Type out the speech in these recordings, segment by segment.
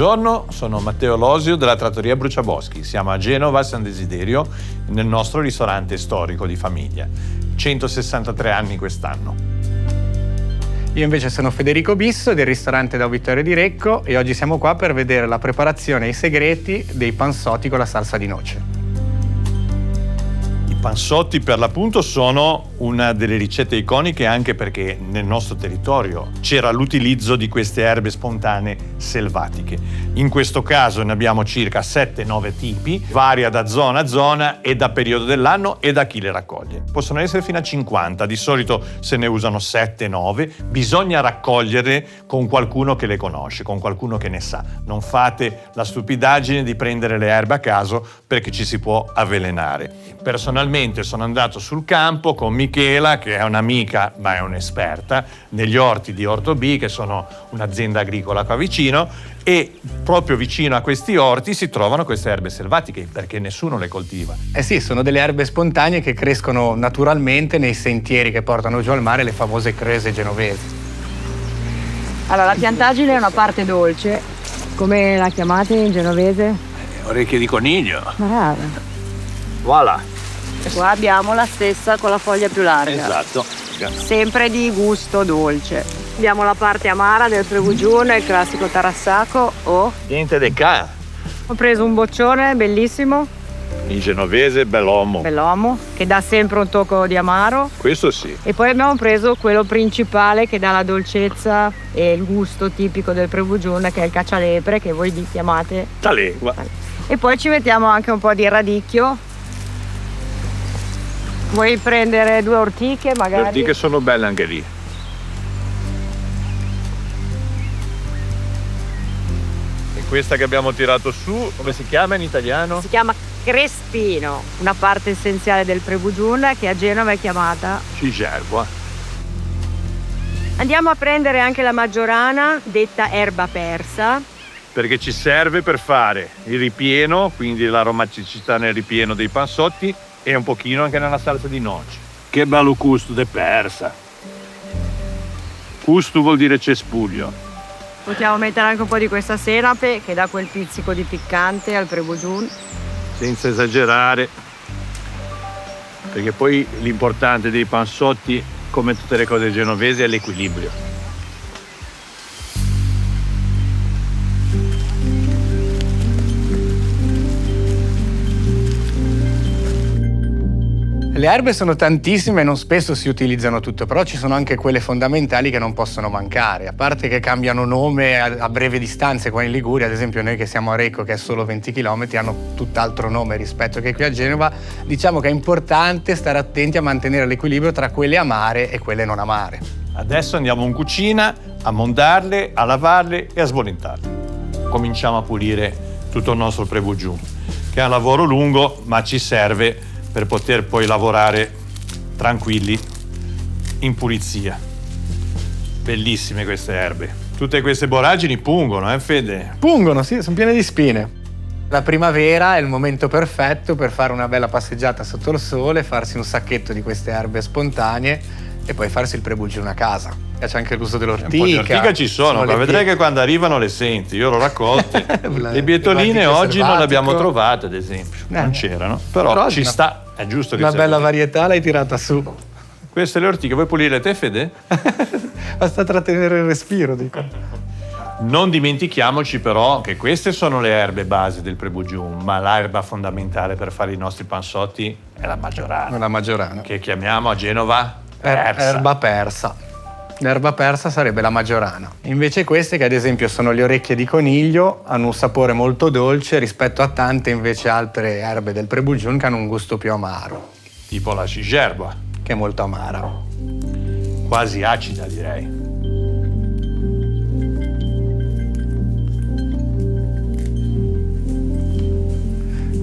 Buongiorno, sono Matteo Losio della Trattoria Bruciaboschi. Siamo a Genova, San Desiderio, nel nostro ristorante storico di famiglia. 163 anni quest'anno. Io invece sono Federico Bisso del ristorante da Vittorio di Recco e oggi siamo qua per vedere la preparazione e i segreti dei panzotti con la salsa di noce. I panzotti per l'appunto sono una delle ricette iconiche anche perché nel nostro territorio c'era l'utilizzo di queste erbe spontanee selvatiche. In questo caso ne abbiamo circa 7-9 tipi, varia da zona a zona e da periodo dell'anno e da chi le raccoglie. Possono essere fino a 50, di solito se ne usano 7-9, bisogna raccoglierle con qualcuno che le conosce, con qualcuno che ne sa. Non fate la stupidaggine di prendere le erbe a caso perché ci si può avvelenare. Personalmente sono andato sul campo con Michela, che è un'amica ma è un'esperta, negli orti di Orto B, che sono un'azienda agricola qua vicino, e proprio vicino a questi orti si trovano queste erbe selvatiche perché nessuno le coltiva. Eh sì, sono delle erbe spontanee che crescono naturalmente nei sentieri che portano giù al mare, le famose crese genovesi. Allora, la piantaggine è una parte dolce. Come la chiamate in genovese? Orecchie di coniglio. Brava. Voilà. Qua abbiamo la stessa con la foglia più larga. Esatto. Sempre di gusto dolce. Abbiamo la parte amara del pregugione, il classico tarassaco o... Niente de ca. Ho preso un boccione bellissimo. In genovese bellomo. Bellomo, che dà sempre un tocco di amaro. Questo sì. E poi abbiamo preso quello principale che dà la dolcezza e il gusto tipico del pregugione, che è il caccialepre, che voi chiamate Talengua. E poi ci mettiamo anche un po' di radicchio. Vuoi prendere 2 ortiche magari? Le ortiche sono belle anche lì. E questa che abbiamo tirato su, come si chiama in italiano? Si chiama crespino, una parte essenziale del pregugione che a Genova è chiamata Cigerba. Andiamo a prendere anche la maggiorana, detta erba persa. Perché ci serve per fare il ripieno, quindi l'aromaticità nel ripieno dei panzotti e un pochino anche nella salsa di noce. Che bello gusto de persa. Gusto vuol dire cespuglio. Possiamo mettere anche un po' di questa senape che dà quel pizzico di piccante al pregugiun. Senza esagerare, perché poi l'importante dei panzotti, come tutte le cose genovesi, è l'equilibrio. Le erbe sono tantissime e non spesso si utilizzano tutte, però ci sono anche quelle fondamentali che non possono mancare, a parte che cambiano nome a breve distanze. Qua in Liguria, ad esempio noi che siamo a Recco, che è solo 20 km, hanno tutt'altro nome rispetto che qui a Genova. Diciamo che è importante stare attenti a mantenere l'equilibrio tra quelle amare e quelle non amare. Adesso andiamo in cucina a montarle, a lavarle e a sbolentarle. Cominciamo a pulire tutto il nostro prebugiù, che è un lavoro lungo ma ci serve per poter poi lavorare tranquilli in pulizia. Bellissime queste erbe. Tutte queste boragini pungono, Fede? Pungono, sì, sono piene di spine. La primavera è il momento perfetto per fare una bella passeggiata sotto il sole, farsi un sacchetto di queste erbe spontanee e poi farsi il prebugione a casa. C'è anche l'uso dell'ortica. Un po' di ortica ci sono, ma vedrai che quando arrivano le senti. Io l'ho raccolte. Le bietoline oggi non le abbiamo trovate, ad esempio. Non c'erano. Però ci sta, è giusto che una sia bella così. varietà l'hai tirata su. Queste le ortiche, vuoi pulire te, Fede? Basta trattenere il respiro, dico. Non dimentichiamoci però che queste sono le erbe base del prebugium, ma l'erba fondamentale per fare i nostri panzotti è la maggiorana. La maggiorana. Che chiamiamo a Genova persa. Erba persa. L'erba persa sarebbe la maggiorana. Invece queste, che ad esempio sono le orecchie di coniglio, hanno un sapore molto dolce rispetto a tante invece altre erbe del prebugiun che hanno un gusto più amaro. Tipo la cigerba. Che è molto amara. Quasi acida, direi.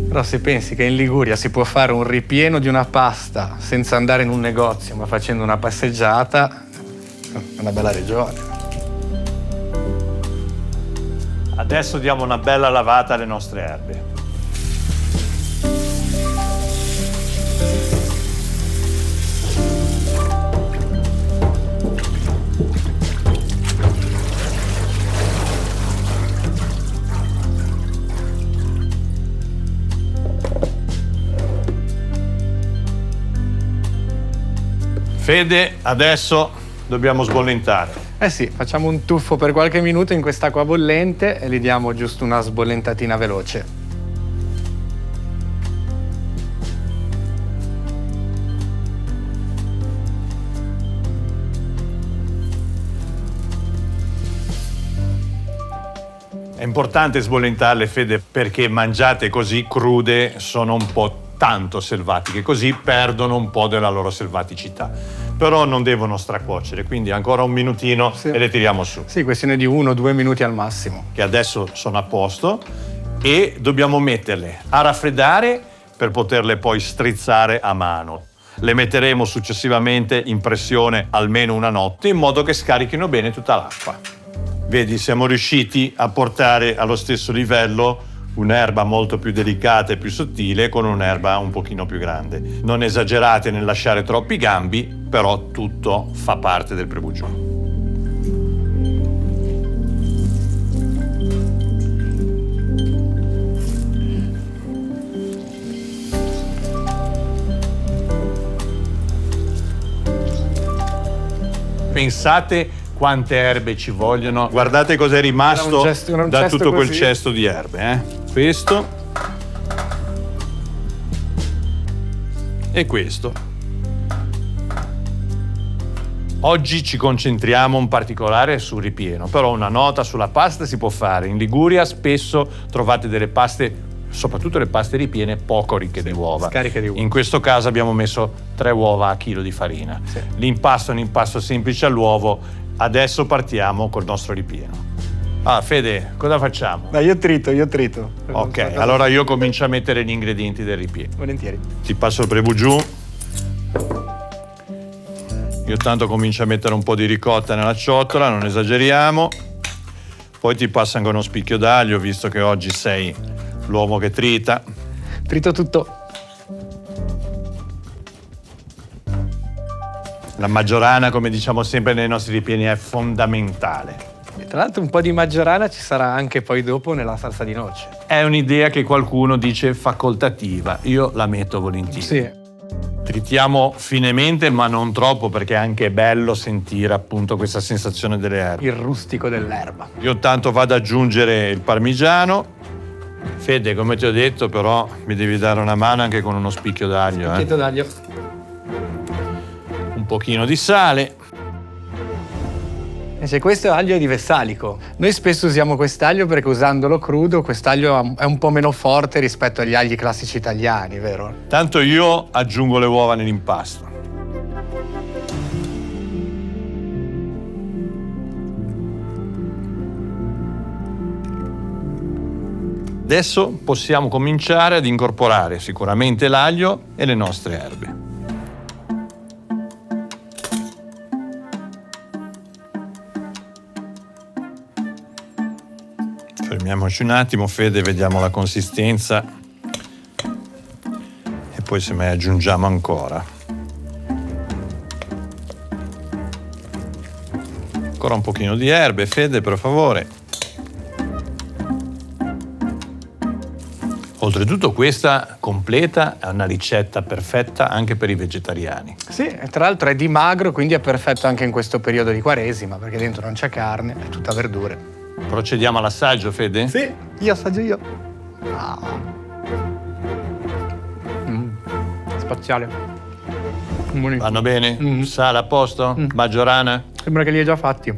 Però se pensi che in Liguria si può fare un ripieno di una pasta senza andare in un negozio, ma facendo una passeggiata, è una bella regione. Adesso diamo una bella lavata alle nostre erbe. Fede, adesso dobbiamo sbollentare. Eh sì, facciamo un tuffo per qualche minuto in quest'acqua bollente e gli diamo giusto una sbollentatina veloce. È importante sbollentarle, Fede, perché mangiate così crude sono un po' tanto selvatiche, così perdono un po' della loro selvaticità. Però non devono stracuocere, quindi ancora un minutino e le tiriamo su. Sì, questione di 1 o 2 minuti al massimo. Che adesso sono a posto e dobbiamo metterle a raffreddare per poterle poi strizzare a mano. Le metteremo successivamente in pressione almeno una notte in modo che scarichino bene tutta l'acqua. Vedi, siamo riusciti a portare allo stesso livello un'erba molto più delicata e più sottile con un'erba un pochino più grande. Non esagerate nel lasciare troppi gambi, però tutto fa parte del prebugione. Pensate quante erbe ci vogliono. Guardate cos'è rimasto da tutto quel cesto di erbe. Questo e questo. Oggi ci concentriamo in particolare sul ripieno, però una nota sulla pasta si può fare. In Liguria spesso trovate delle paste, soprattutto le paste ripiene, poco ricche di uova. Scariche di uova. In questo caso abbiamo messo 3 uova a chilo di farina. Sì. L'impasto è un impasto semplice all'uovo. Adesso partiamo col nostro ripieno. Fede, cosa facciamo? Dai, io trito. Ok, allora io comincio a mettere gli ingredienti del ripieno. Volentieri. Ti passo il prebugiù. Io tanto comincio a mettere un po' di ricotta nella ciotola, non esageriamo. Poi ti passo anche uno spicchio d'aglio, visto che oggi sei l'uomo che trita. Trito tutto. La maggiorana, come diciamo sempre nei nostri ripieni, è fondamentale. E tra l'altro un po' di maggiorana ci sarà anche poi dopo nella salsa di noce. È un'idea che qualcuno dice facoltativa, io la metto volentieri. Sì. Tritiamo finemente, ma non troppo, perché è anche bello sentire appunto questa sensazione delle erbe. Il rustico dell'erba. Io tanto vado ad aggiungere il parmigiano. Fede, come ti ho detto, però mi devi dare una mano anche con uno spicchio d'aglio. Spicchietto d'aglio. Un pochino di sale. E se questo aglio è di Vessalico. Noi spesso usiamo quest'aglio perché usandolo crudo, quest'aglio è un po' meno forte rispetto agli agli classici italiani, vero? Tanto io aggiungo le uova nell'impasto. Adesso possiamo cominciare ad incorporare sicuramente l'aglio e le nostre erbe. Fermiamoci un attimo, Fede, vediamo la consistenza e poi se mai aggiungiamo ancora. Ancora un pochino di erbe, Fede, per favore. Oltretutto questa completa è una ricetta perfetta anche per i vegetariani. Sì, e tra l'altro è di magro, quindi è perfetto anche in questo periodo di Quaresima, perché dentro non c'è carne, è tutta verdure. Procediamo all'assaggio, Fede? Sì, io assaggio io. Spaziale. Buonissimo. Vanno bene? Mm. Sale a posto? Maggiorana? Sembra che li hai già fatti.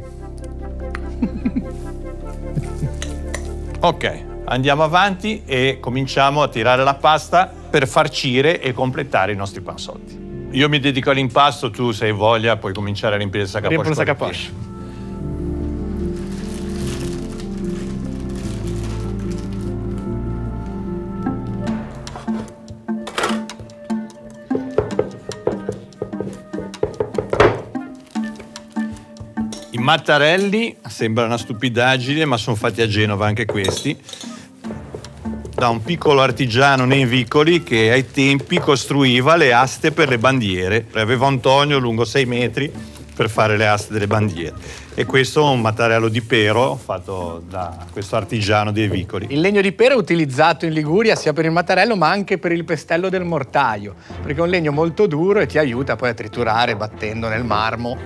Ok, andiamo avanti e cominciamo a tirare la pasta per farcire e completare i nostri panzotti. Io mi dedico all'impasto, tu se hai voglia puoi cominciare a riempire il sac à poche. Riempio il sac à poche. I mattarelli sembra una stupidaggine, ma sono fatti a Genova anche questi, da un piccolo artigiano nei vicoli che ai tempi costruiva le aste per le bandiere. Aveva un tonio lungo 6 metri, per fare le aste delle bandiere. E questo è un mattarello di pero fatto da questo artigiano dei vicoli. Il legno di pero è utilizzato in Liguria sia per il mattarello ma anche per il pestello del mortaio, perché è un legno molto duro e ti aiuta poi a triturare battendo nel marmo.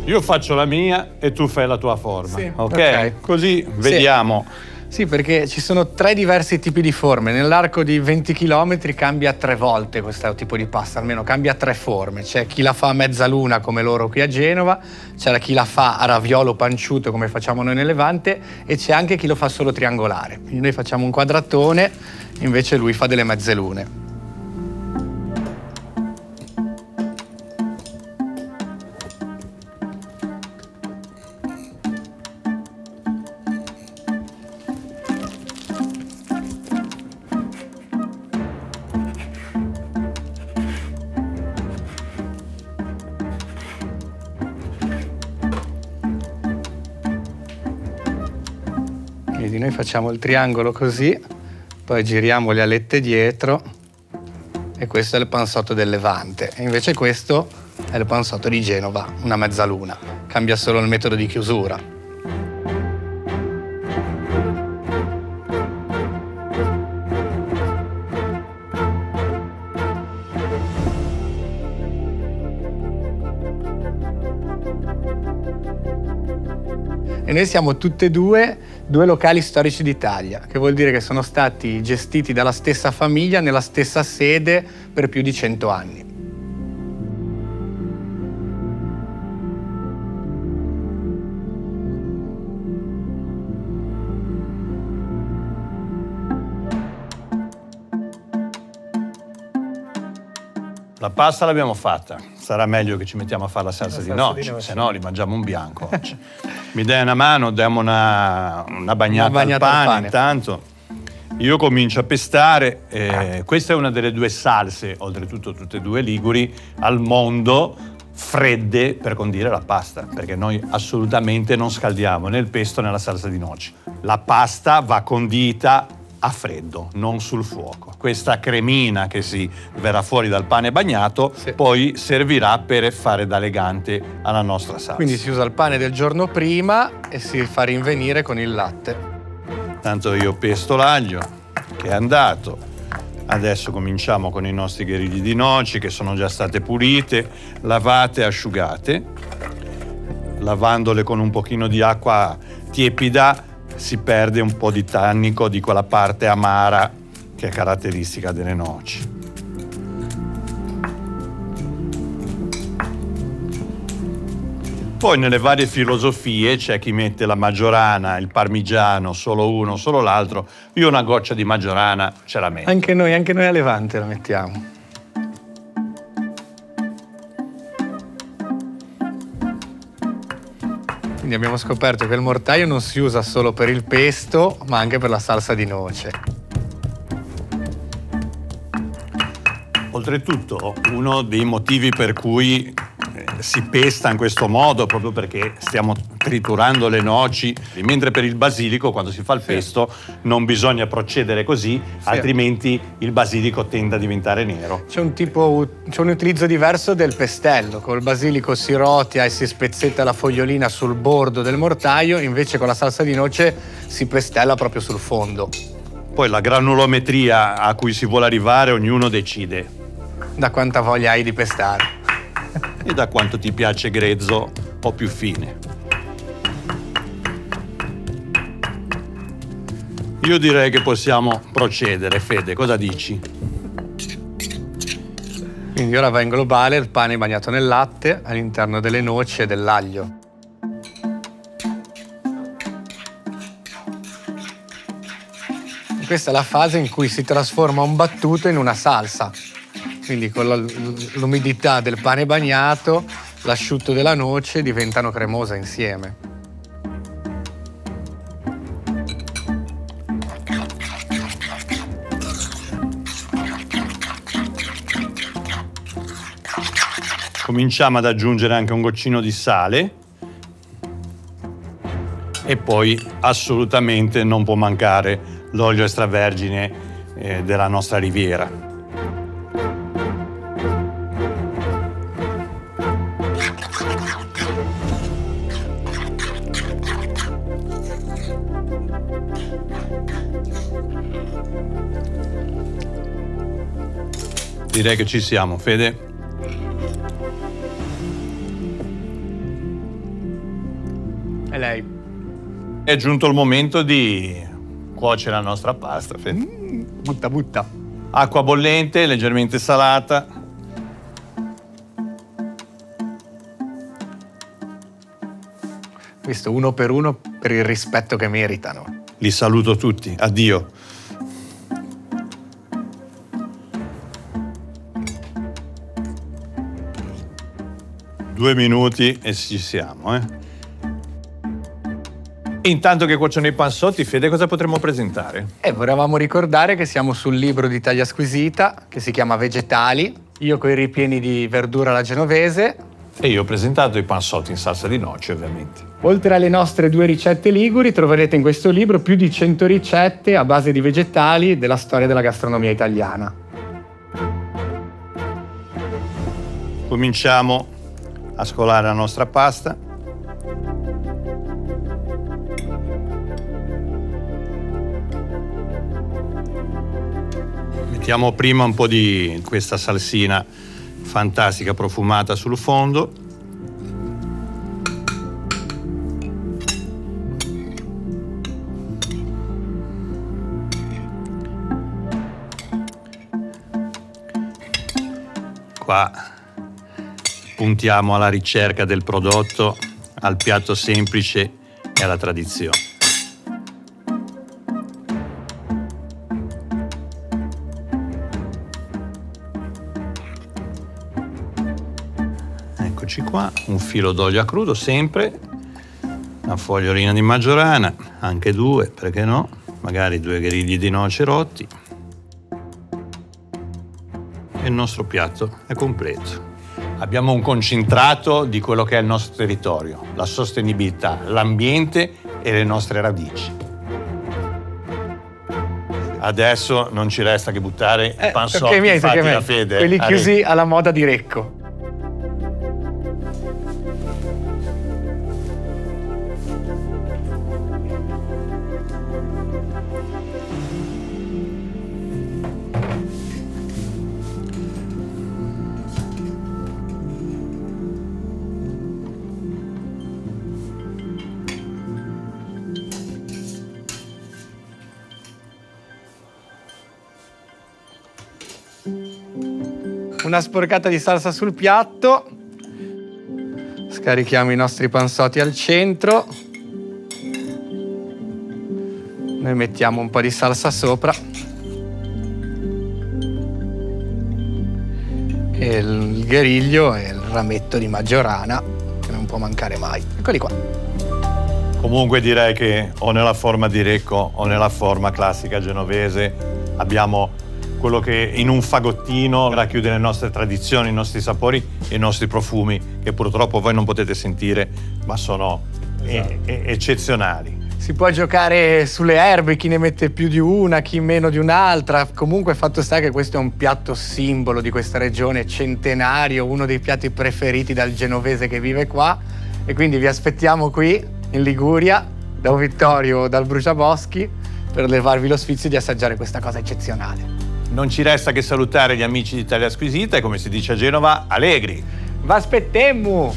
Io faccio la mia e tu fai la tua forma, Sì, ok? ok. Così vediamo. Sì, perché ci sono 3 diversi tipi di forme. Nell'arco di 20 km cambia 3 volte questo tipo di pasta, almeno cambia 3 forme. C'è chi la fa a mezzaluna come loro qui a Genova, c'è chi la fa a raviolo panciuto come facciamo noi nel Levante e c'è anche chi lo fa solo triangolare. Quindi noi facciamo un quadratone, invece lui fa delle mezzelune. Quindi noi facciamo il triangolo così, poi giriamo le alette dietro e questo è il pansotto del Levante. E invece questo è il pansotto di Genova, una mezzaluna. Cambia solo il metodo di chiusura. E noi siamo tutte e due locali storici d'Italia, che vuol dire che sono stati gestiti dalla stessa famiglia nella stessa sede per più di 100 anni. La pasta l'abbiamo fatta, sarà meglio che ci mettiamo a fare la salsa di noce, noce. se no li mangiamo un bianco oggi. Mi dai una mano, diamo una bagnata al pane intanto. Io comincio a pestare, questa è una delle 2 salse, oltretutto tutte e 2 liguri, al mondo fredde per condire la pasta, perché noi assolutamente non scaldiamo né il pesto né la salsa di noce. La pasta va condita a freddo, non sul fuoco. Questa cremina che si verrà fuori dal pane bagnato poi servirà per fare da legante alla nostra salsa. Quindi si usa il pane del giorno prima e si fa rinvenire con il latte. Tanto io pesto l'aglio che è andato. Adesso cominciamo con i nostri gherigli di noci che sono già state pulite, lavate e asciugate. Lavandole con un pochino di acqua tiepida si perde un po' di tannico di quella parte amara che è caratteristica delle noci. Poi nelle varie filosofie c'è chi mette la maggiorana, il parmigiano, solo uno, solo l'altro. Io una goccia di maggiorana ce la metto. Anche noi a Levante la mettiamo. Quindi abbiamo scoperto che il mortaio non si usa solo per il pesto, ma anche per la salsa di noce. Oltretutto, uno dei motivi per cui si pesta in questo modo, proprio perché stiamo triturando le noci, mentre per il basilico, quando si fa il pesto, non bisogna procedere così, altrimenti il basilico tende a diventare nero. C'è un utilizzo diverso del pestello. Col basilico si rotia e si spezzetta la fogliolina sul bordo del mortaio, invece con la salsa di noce si pestella proprio sul fondo. Poi la granulometria a cui si vuole arrivare, ognuno decide. Da quanta voglia hai di pestare. E da quanto ti piace grezzo o più fine. Io direi che possiamo procedere, Fede, cosa dici? Quindi ora va in globale il pane bagnato nel latte all'interno delle noci e dell'aglio. Questa è la fase in cui si trasforma un battuto in una salsa. Quindi con l'umidità del pane bagnato, l'asciutto della noce diventano cremose insieme. Cominciamo ad aggiungere anche un goccino di sale e poi assolutamente non può mancare l'olio extravergine della nostra riviera. Direi che ci siamo, Fede. E lei? È giunto il momento di cuocere la nostra pasta, Fede. Butta. Acqua bollente, leggermente salata. Visto, uno per il rispetto che meritano. Li saluto tutti. Addio. Due minuti e ci siamo, E intanto che cuociono i panzotti, Fede, cosa potremmo presentare? Volevamo ricordare che siamo sul libro di Taglia Squisita, che si chiama Vegetali, io con i ripieni di verdura alla genovese. E io ho presentato i panzotti in salsa di noce, ovviamente. Oltre alle nostre 2 ricette liguri, troverete in questo libro più di 100 ricette a base di vegetali della storia della gastronomia italiana. Cominciamo a scolare la nostra pasta. Mettiamo prima un po' di questa salsina fantastica profumata sul fondo. Qua puntiamo alla ricerca del prodotto, al piatto semplice e alla tradizione. Eccoci qua, un filo d'olio a crudo sempre, una fogliolina di maggiorana, anche 2, perché no? Magari 2 gherigli di noce rotti. E il nostro piatto è completo. Abbiamo un concentrato di quello che è il nostro territorio, la sostenibilità, l'ambiente e le nostre radici. Adesso non ci resta che buttare i panzotti fatti da Fede. Quelli chiusi alla moda di Recco. Una sporcata di salsa sul piatto, scarichiamo i nostri panzotti al centro, noi mettiamo un po' di salsa sopra e il gheriglio e il rametto di maggiorana che non può mancare mai. Eccoli qua. Comunque direi che o nella forma di Recco o nella forma classica genovese abbiamo quello che in un fagottino racchiude le nostre tradizioni, i nostri sapori e i nostri profumi, che purtroppo voi non potete sentire, ma sono eccezionali. Si può giocare sulle erbe, chi ne mette più di una, chi meno di un'altra. Comunque fatto sta che questo è un piatto simbolo di questa regione, centenario, uno dei piatti preferiti dal genovese che vive qua. E quindi vi aspettiamo qui in Liguria, da un Vittorio o dal Bruciaboschi, per levarvi lo sfizio di assaggiare questa cosa eccezionale. Non ci resta che salutare gli amici di Taglia Squisita e, come si dice a Genova, allegri! V'aspettemmo!